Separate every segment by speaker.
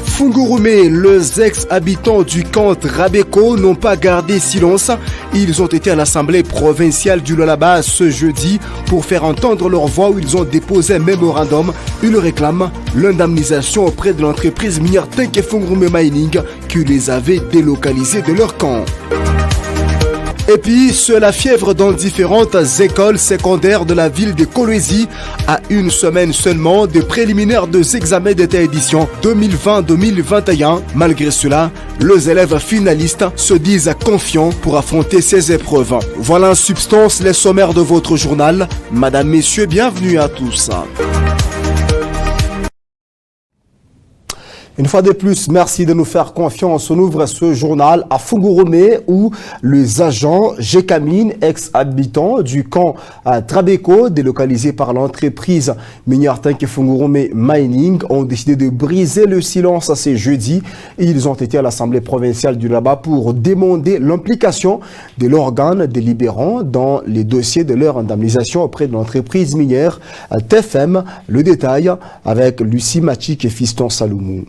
Speaker 1: Fungurume, les ex-habitants du camp Trabeko n'ont pas gardé silence. Ils ont été à l'Assemblée provinciale du Lualaba ce jeudi pour faire entendre leur voix où ils ont déposé un mémorandum. Ils réclament l'indemnisation auprès de l'entreprise minière Tenke Fungurume Mining qui les avait délocalisés de leur camp. Et puis, c'est la fièvre dans différentes écoles secondaires de la ville de Kolwezi à une semaine seulement des préliminaires des examens d'état édition 2020-2021. Malgré cela, les élèves finalistes se disent confiants pour affronter ces épreuves. Voilà en substance les sommaires de votre journal. Madame, messieurs, bienvenue à tous. Une fois de plus, merci de nous faire confiance. On ouvre ce journal à Fungurume où les agents Gécamine, ex-habitants du camp Trabeko, délocalisés par l'entreprise minière Tenke Fungurume Mining, ont décidé de briser le silence ce jeudi. Ils ont été à l'Assemblée provinciale du Lualaba pour demander l'implication de l'organe délibérant dans les dossiers de leur indemnisation auprès de l'entreprise minière TFM. Le détail avec Lucie Machik et Fiston Saloumou.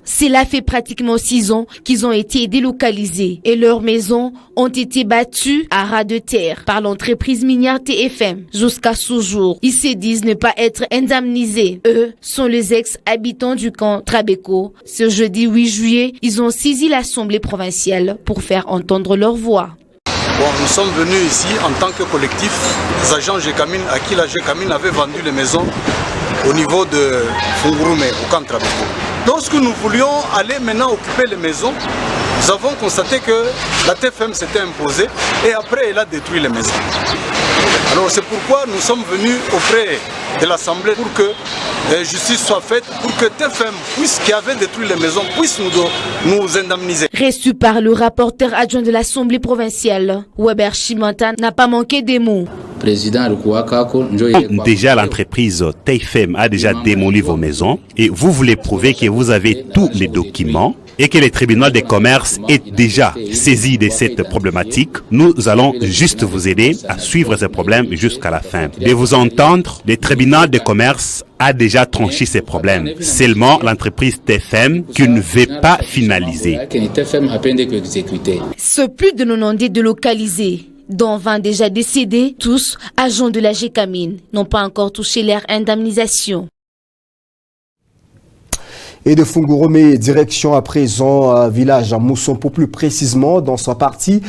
Speaker 2: Cela fait pratiquement 6 ans qu'ils ont été délocalisés et leurs maisons ont été battues à ras de terre par l'entreprise minière TFM. Jusqu'à ce jour, ils se disent ne pas être indemnisés. Eux sont les ex-habitants du camp Trabeko. Ce jeudi 8 juillet, ils ont saisi l'Assemblée provinciale pour faire entendre leur voix.
Speaker 3: Bon, nous sommes venus ici en tant que collectif, les agents Gécamine à qui la Gécamine avait vendu les maisons au niveau de Fungurume, au camp Trabeko. Lorsque nous voulions aller maintenant occuper les maisons, nous avons constaté que la TFM s'était imposée et après elle a détruit les maisons. Alors c'est pourquoi nous sommes venus auprès de l'Assemblée pour que justice soit faite, pour que TFM, qui avait détruit les maisons, puisse nous indemniser.
Speaker 2: Reçu par le rapporteur adjoint de l'Assemblée provinciale, Weber Chimanta n'a pas manqué des mots.
Speaker 4: Déjà, l'entreprise TFM a déjà démoli vos maisons et vous voulez prouver que vous avez tous les documents et que le tribunal des commerces est déjà saisi de cette problématique. Nous allons juste vous aider à suivre ce problème jusqu'à la fin. De vous entendre, le tribunal des commerces a déjà tranché ces problèmes. Seulement l'entreprise TFM qui ne veut pas finaliser.
Speaker 2: Ce plus de 90 délocalisés, dont 20 déjà décédés, tous agents de la Gécamine, n'ont pas encore touché leur indemnisation.
Speaker 1: Et de Fungurume, direction à présent village à Moussompo, plus précisément dans sa partie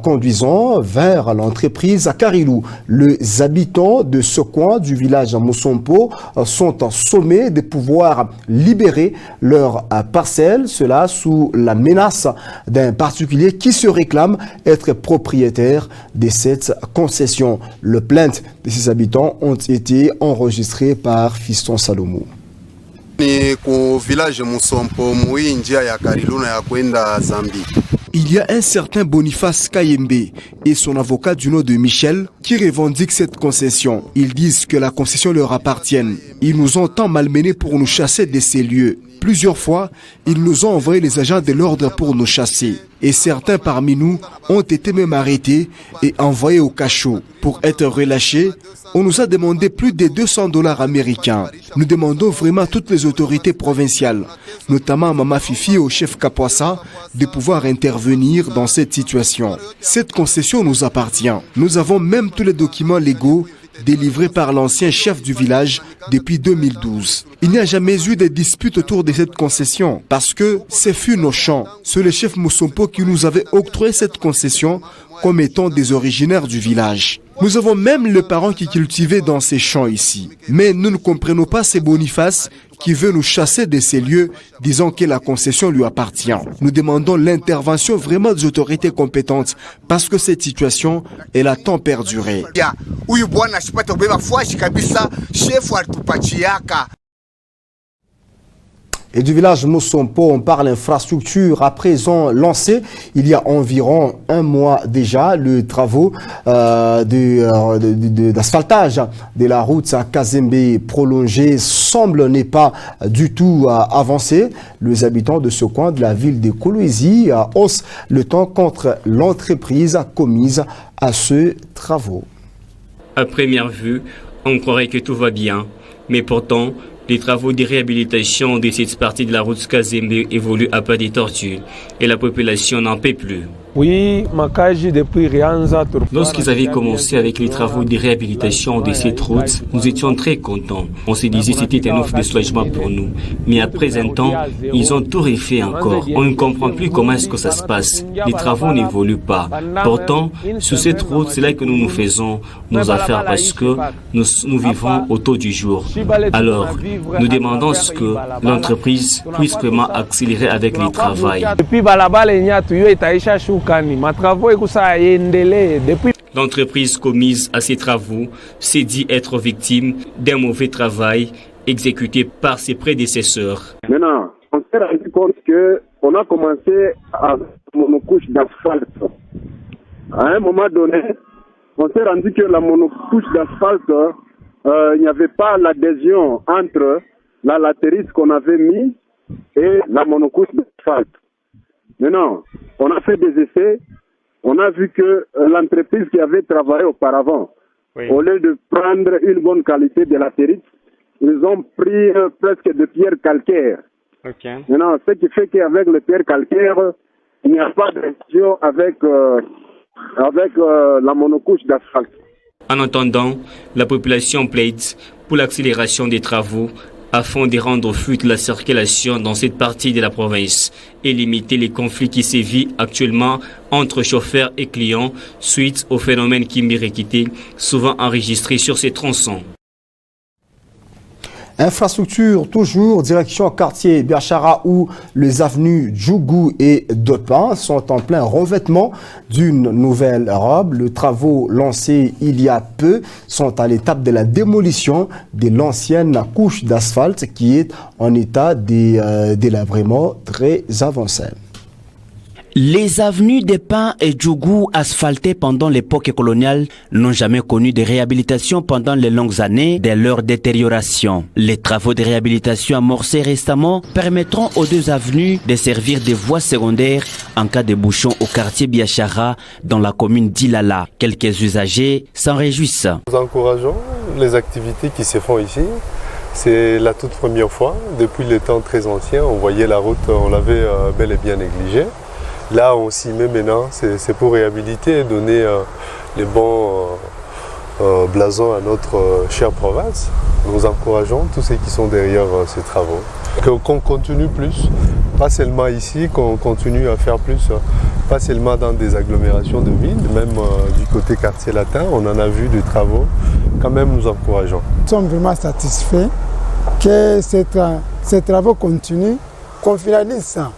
Speaker 1: conduisant vers l'entreprise à Karilou. Les habitants de ce coin du village à Moussompo sont sommés de pouvoir libérer leurs parcelles, cela sous la menace d'un particulier qui se réclame être propriétaire de cette concession. Les plaintes de ces habitants ont été enregistrées par Fiston Salomou. Il y a un certain Boniface Kayembe et son avocat du nom de Michel qui revendiquent cette concession. Ils disent que la concession leur appartient. Ils nous ont tant malmenés pour nous chasser de ces lieux. Plusieurs fois, ils nous ont envoyé les agents de l'ordre pour nous chasser. Et certains parmi nous ont été même arrêtés et envoyés au cachot. Pour être relâchés, on nous a demandé plus de $200 américains. Nous demandons vraiment à toutes les autorités provinciales, notamment à Mama Fifi et au chef Kapwassa, de pouvoir intervenir dans cette situation. Cette concession nous appartient. Nous avons même tous les documents légaux délivré par l'ancien chef du village depuis 2012. Il n'y a jamais eu de dispute autour de cette concession parce que ce fut nos champs. C'est le chef Moussompo qui nous avait octroyé cette concession comme étant des originaires du village. Nous avons même les parents qui cultivaient dans ces champs ici. Mais nous ne comprenons pas ces Boniface qui veut nous chasser de ces lieux, disant que la concession lui appartient. Nous demandons l'intervention vraiment des autorités compétentes parce que cette situation, elle a tant perduré. Et du village Moussompo, on parle infrastructure à présent lancée. Il y a environ un mois déjà, le travaux d'asphaltage de la route à Kazembe prolongée semble n'est pas du tout avancé. Les habitants de ce coin de la ville de Kolwezi haussent le temps contre l'entreprise commise à ce travaux.
Speaker 5: À première vue, on croirait que tout va bien. Mais pourtant, les travaux de réhabilitation de cette partie de la route Kazembe évoluent à pas des tortues et la population n'en paie plus.
Speaker 6: Oui, Makaji depuis Rianza.
Speaker 5: Lorsqu'ils avaient commencé avec les travaux de réhabilitation de cette route, nous étions très contents. On se disait que c'était un offre de soulagement pour nous. Mais après un temps, ils ont tout refait encore. On ne comprend plus comment est-ce que ça se passe. Les travaux n'évoluent pas. Pourtant, sur cette route, c'est là que nous faisons nos affaires parce que nous vivons au taux du jour. Alors, nous demandons ce que l'entreprise puisse vraiment accélérer avec les travaux. L'entreprise commise à ces travaux s'est dit être victime d'un mauvais travail exécuté par ses prédécesseurs.
Speaker 7: Maintenant, on s'est rendu compte qu'on a commencé avec une monocouche d'asphalte. À un moment donné, on s'est rendu que la monocouche d'asphalte, il n'y avait pas l'adhésion entre la latérite qu'on avait mise et la monocouche d'asphalte. Maintenant, on a fait des essais, on a vu que l'entreprise qui avait travaillé auparavant, au lieu de prendre une bonne qualité de latérite, ils ont pris presque de pierre calcaire. Maintenant, ce qui fait qu'avec les pierres calcaires, il n'y a pas d'adhésion avec la monocouche d'asphalte.
Speaker 5: En attendant, la population plaide pour l'accélération des travaux afin de rendre fluide la circulation dans cette partie de la province et limiter les conflits qui sévissent actuellement entre chauffeurs et clients suite au phénomène Kimbirekité, souvent enregistré sur ces tronçons.
Speaker 1: Infrastructure toujours, direction quartier Biachara où les avenues Djougou et Dopin sont en plein revêtement d'une nouvelle robe. Les travaux lancés il y a peu sont à l'étape de la démolition de l'ancienne couche d'asphalte qui est en état délabrement très avancé.
Speaker 8: Les avenues des Pins et Djougou asphaltées pendant l'époque coloniale n'ont jamais connu de réhabilitation pendant les longues années de leur détérioration. Les travaux de réhabilitation amorcés récemment permettront aux deux avenues de servir de voies secondaires en cas de bouchon au quartier Biachara dans la commune d'Ilala. Quelques usagers s'en réjouissent.
Speaker 9: Nous encourageons les activités qui se font ici. C'est la toute première fois. Depuis les temps très anciens, on voyait la route, on l'avait bel et bien négligée. Là, on s'y met maintenant, c'est pour réhabiliter et donner les bons blasons à notre chère province. Nous encourageons tous ceux qui sont derrière ces travaux. Qu'on continue plus, pas seulement ici, qu'on continue à faire plus, pas seulement dans des agglomérations de villes, même du côté quartier latin, on en a vu des travaux. Quand même, nous encourageons.
Speaker 10: Nous sommes vraiment satisfaits que ces travaux continuent, qu'on finalise ça.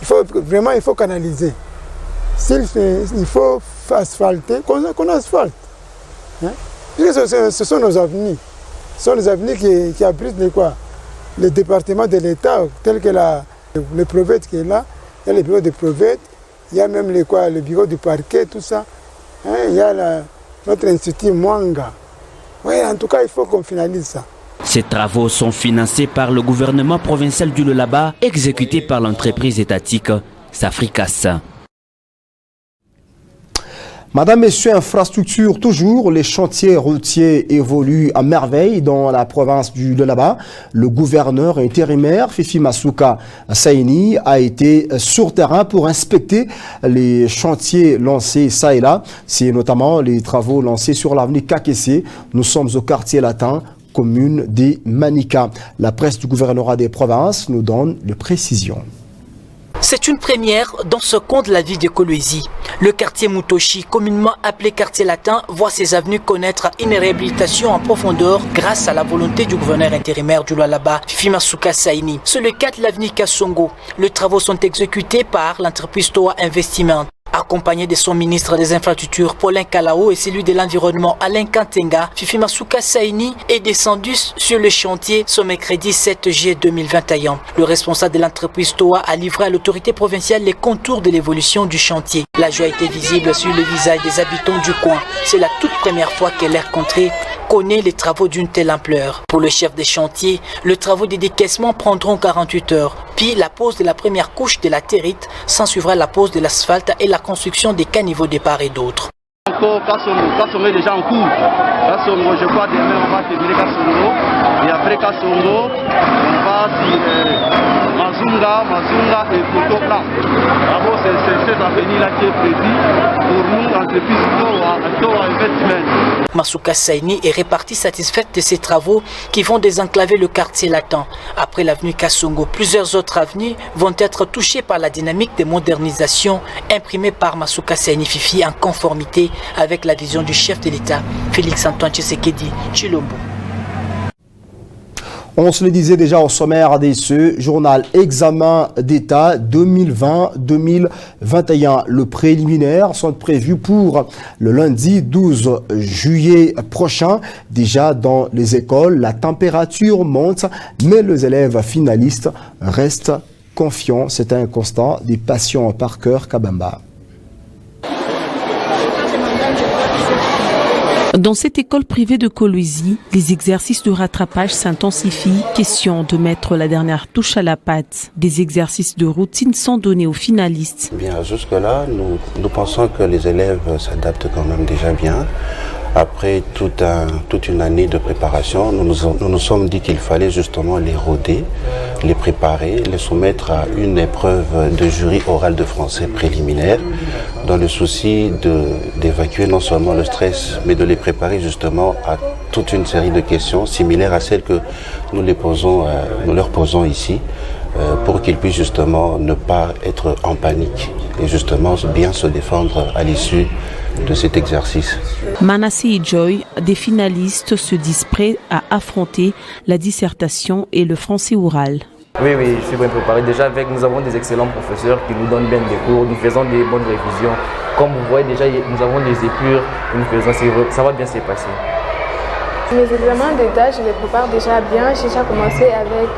Speaker 10: Il faut canaliser. Il faut asphalter, qu'on asphalte. Hein? Ce sont nos avenirs. Ce sont les avenirs qui abritent le département de l'État, tel que le prophète qui est là, il y a le bureau de prophète, il y a même le bureau du parquet, tout ça. Hein? Il y a notre institut Mwanga. Oui, en tout cas, il faut qu'on finalise ça.
Speaker 8: Ces travaux sont financés par le gouvernement provincial du Lualaba, exécutés par l'entreprise étatique Safricas.
Speaker 1: Madame, Messieurs, infrastructure toujours, les chantiers routiers évoluent à merveille dans la province du Lualaba. Le gouverneur intérimaire Fifi Masuka Saini a été sur terrain pour inspecter les chantiers lancés ça et là. C'est notamment les travaux lancés sur l'avenue Kakessé. Nous sommes au quartier latin, commune des Manika. La presse du gouvernorat des provinces nous donne les précisions.
Speaker 11: C'est une première dans ce coin de la ville de Kolwezi. Le quartier Mutoshi, communément appelé quartier latin, voit ses avenues connaître une réhabilitation en profondeur grâce à la volonté du gouverneur intérimaire du Lualaba, Fifi Masuka Saini. Sur le 4 l'avenue Kassongo, les travaux sont exécutés par l'entreprise Toa Investiment. Accompagné de son ministre des Infrastructures, Paulin Kalao, et celui de l'Environnement, Alain Kantenga, Fifi Masuka Saini est descendu sur le chantier ce mercredi 7 juillet 2021. Le responsable de l'entreprise Toa a livré à l'autorité provinciale les contours de l'évolution du chantier. La joie était visible sur le visage des habitants du coin. C'est la toute première fois que l'air contrée connaît les travaux d'une telle ampleur. Pour le chef des chantiers, les travaux de décaissement prendront 48 heures. Puis la pose de la première couche de la territe s'ensuivra la pose de l'asphalte et la construction des caniveaux de part et d'autre.
Speaker 12: Encore Kassongo est déjà en cours. Kassongo, je crois demain on va terminer Kassongo. Et après Kassongo, on va sur Mazunga et Kotopla. D'abord, c'est cette avenue-là qui est prévue pour nous, entreprise Toa Investment.
Speaker 11: Masuka Saini est répartie satisfaite de ces travaux qui vont désenclaver le quartier latin. Après l'avenue Kassongo, plusieurs autres avenues vont être touchées par la dynamique de modernisation imprimée par Masuka Saini Fifi en conformité avec la vision du chef de l'État, Félix-Antoine Tshisekedi Tshilombo.
Speaker 1: On se le disait déjà au sommaire de ce journal Examen d'État 2020-2021. Le préliminaire sont prévus pour le lundi 12 juillet prochain. Déjà dans les écoles, la température monte, mais les élèves finalistes restent confiants. C'est un constat des patients par cœur Kabamba.
Speaker 13: Dans cette école privée de Kolwezi, les exercices de rattrapage s'intensifient. Question de mettre la dernière touche à la pâte. Des exercices de routine sont donnés aux finalistes.
Speaker 14: Bien, jusque-là, nous pensons que les élèves s'adaptent quand même déjà bien. Après toute une année de préparation, nous nous sommes dit qu'il fallait justement les roder, les préparer, les soumettre à une épreuve de jury oral de français préliminaire, dans le souci d'évacuer non seulement le stress, mais de les préparer justement à toute une série de questions similaires à celles que nous leur posons ici, pour qu'ils puissent justement ne pas être en panique et justement bien se défendre à l'issue de cet exercice.
Speaker 13: Manassé et Joy, des finalistes, se disent prêts à affronter la dissertation et le français oral.
Speaker 15: Oui, je suis bien préparé. Déjà, nous avons des excellents professeurs qui nous donnent bien des cours, nous faisons des bonnes révisions. Comme vous voyez déjà, nous avons des épures, ça va bien se passer.
Speaker 16: Mes examens d'État, je les prépare déjà bien. J'ai déjà commencé avec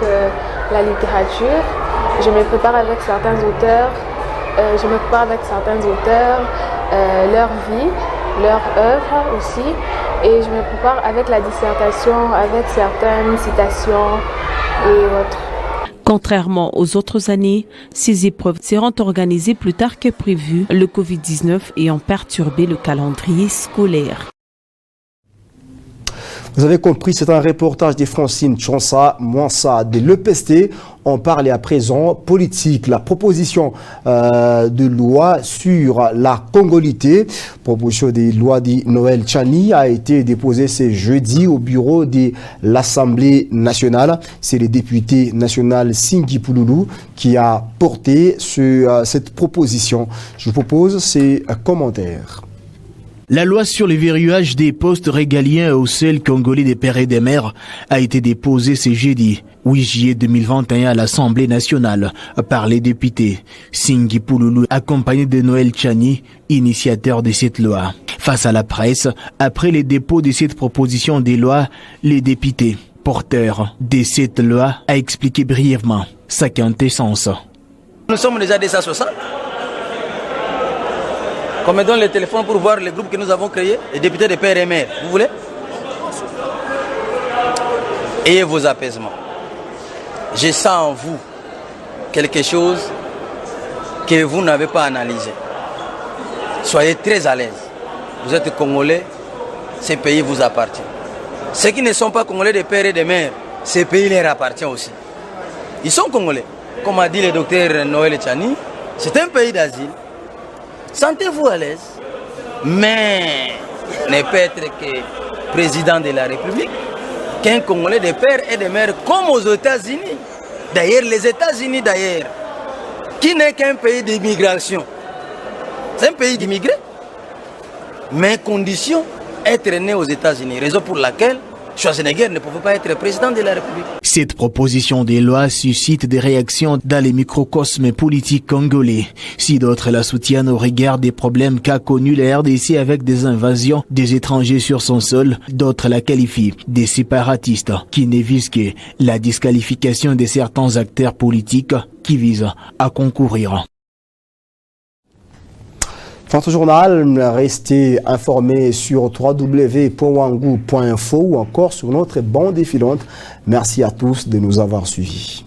Speaker 16: la littérature. Je me prépare avec certains auteurs. Leur vie, leur œuvre aussi. Et je me prépare avec la dissertation, avec certaines citations et autres.
Speaker 13: Contrairement aux autres années, ces épreuves seront organisées plus tard que prévu, le Covid-19 ayant perturbé le calendrier scolaire.
Speaker 1: Vous avez compris, c'est un reportage de Francine Tchonsa Mwansa de l'EPST. On parle à présent politique. La proposition de loi sur la congolité, proposition de loi de Noël Tchani, a été déposée ce jeudi au bureau de l'Assemblée nationale. C'est le député national Singhi Pouloulou qui a porté cette proposition. Je vous propose ces commentaires.
Speaker 17: La loi sur le verrouillage des postes régaliens au seul congolais des pères et des mères a été déposée ce jeudi 8 juillet 2021 à l'Assemblée nationale par les députés. Singhi Pouloulou, accompagné de Noël Tchani, initiateur de cette loi. Face à la presse, après le dépôt de cette proposition de loi, les députés, porteurs de cette loi, a expliqué brièvement sa quintessence.
Speaker 18: Nous sommes déjà 260. Qu'on me donne le téléphone pour voir le groupe que nous avons créé, les députés de pères et mères. Vous voulez? Ayez vos apaisements. Je sens en vous quelque chose que vous n'avez pas analysé. Soyez très à l'aise. Vous êtes Congolais, ce pays vous appartient. Ceux qui ne sont pas Congolais de pères et de mères, ce pays leur appartient aussi. Ils sont Congolais. Comme a dit le docteur Noël Tchani, c'est un pays d'asile. Sentez-vous à l'aise, mais ne peut être que président de la République, qu'un Congolais de père et de mère comme aux États-Unis. D'ailleurs, les États-Unis, qui n'est qu'un pays d'immigration. C'est un pays d'immigrés, mais condition être né aux États-Unis, raison pour laquelle Schwarzenegger ne pouvait pas être président de la République.
Speaker 17: Cette proposition de loi suscite des réactions dans les microcosmes politiques congolais. Si d'autres la soutiennent au regard des problèmes qu'a connus la RDC avec des invasions des étrangers sur son sol, d'autres la qualifient des séparatistes qui ne visent que la disqualification de certains acteurs politiques qui visent à concourir.
Speaker 1: Notre journal, restez informés sur www.wangu.info ou encore sur notre bande défilante. Merci à tous de nous avoir suivis.